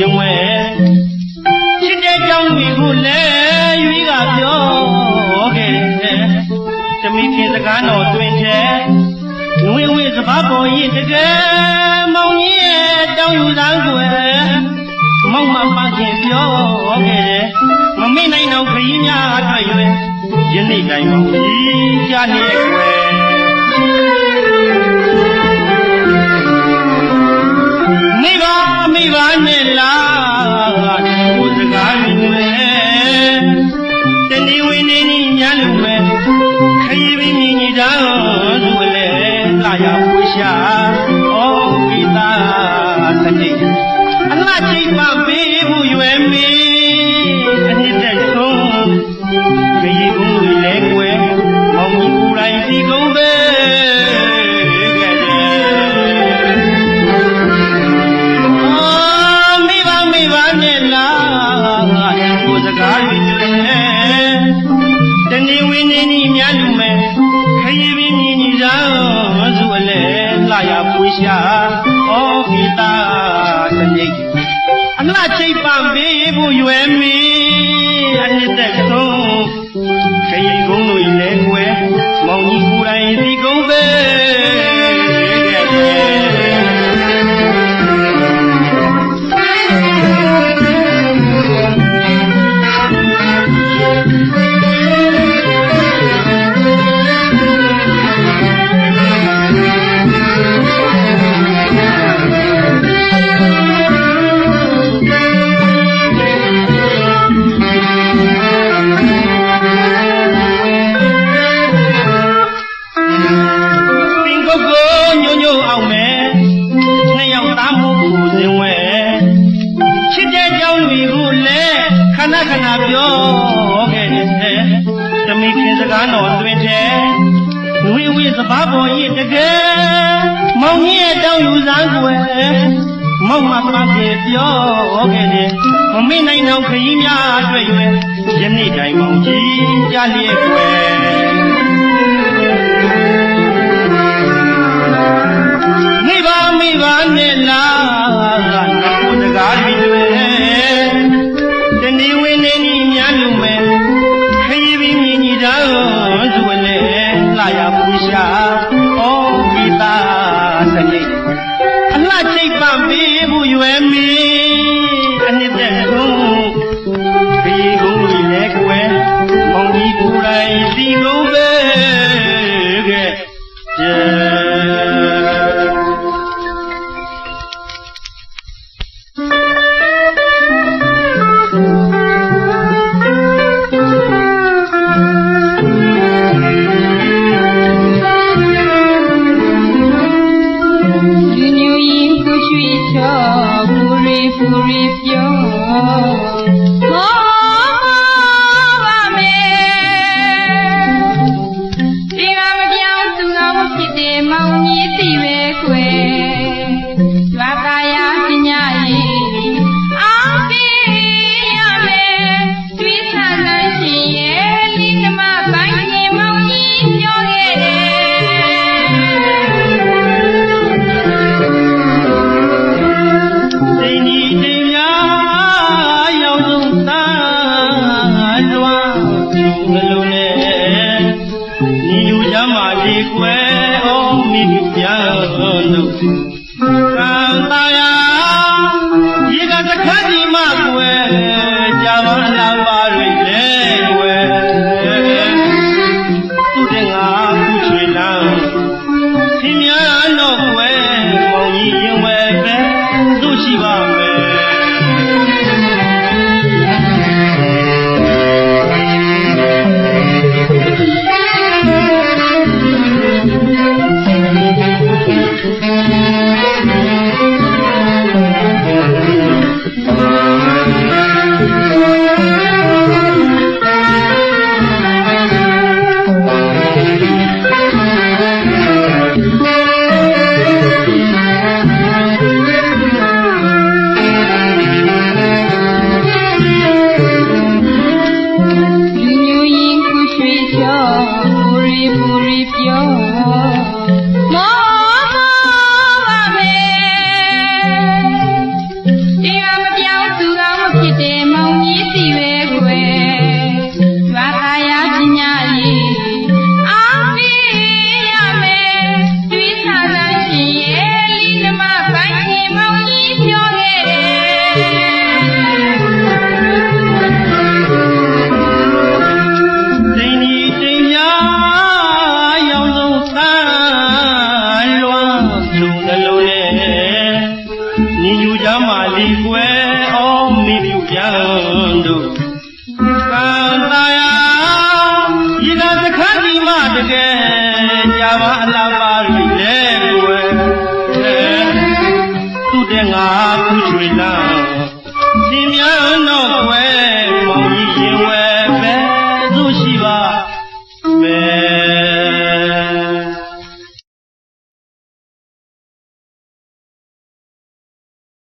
ခြင်းဝဲချစ်တဲ့ကြောင့်ဒီကိုလဲရွေးကပြောခဲ့တယ်တမိခင်စကားတော်တွင်တဲ့ငွေဝေးစဘာပေါ်ရင်တကယ်မောင်ကြီးရဲ့တောင်းယူသားကွယ်မောင်မပခင်ပြောခဲ့တယ်မမေ့နိုင်တော့ခရီးများအတွက်ရွယ်ယနေ့တိုင်းမောင်ကြီးကြားနေကွယ်မိဘနဲ့လားကိုစကားယူမယ်တဏီဝင်းနေညာလူမယ်ခရီးပင်ညီသားဆိုလေလာရပူရှာဩဝိသာတတိအလှချိတ်ပါပေးဖို့ရွယ်မီအနှစ်သက်ဆုံးခရီးကုန်းတွေလဲကွယ်မောင်ကြီးကိုယ်တိုင်ဒီကုန်းပဲတဏီဝင်းနေညာလူမယ်ခရီးပင်ညီသားဆိုလေလာရပူရှာဩဝိသာတတိအလှချိတ်ပံပေးဖို့ရွယ်မီအနှစ်သက်ဆုံးခရီးကုန်းတွေလဲကွယ်မောင်ကြီးကိုယ်တိုင်ဒီကုန်းပဲခဏပြောခဲ့တယ်တမိခင်စကားတော်တွင်တဲ့ဝိဝိစဘာပေါ်ရင်တကယ်မောင်ကြီးရဲ့တောင်းယူစားကွယ်မောင်မပခင်ပြောခဲ့တယ်မမေ့နိုင်တော့ခရီးများအတွက်ရွယ်ယနေ့တိုင်းမောင်ကြီးကြားလျက်ကွယ်မိဘနဲ့လားကိုစကားတွေတဏီဝင်းနေညာလူမယ်ခရီးပင်ညီသားဆိုလေလာရပူရှာဩဝိသာတတိအလှချိတ်ပံပေးဖို့ရွယ်မီအနှစ်သက်ဆုံးခရီးကုန်းတွေလဲကွယ်မောင်ကြီးကိုယ်တိုင်ဒီကုန်းပဲခဲ့ ကွယ်အောင်မိပြူပြန်တို့ကံသာယာဤသာသခါဒီမတကယ်ကြာပါအလားပါရီလေကွယ်သူတဲ့ငါခုချွေလာရှင်များတော့ကွယ်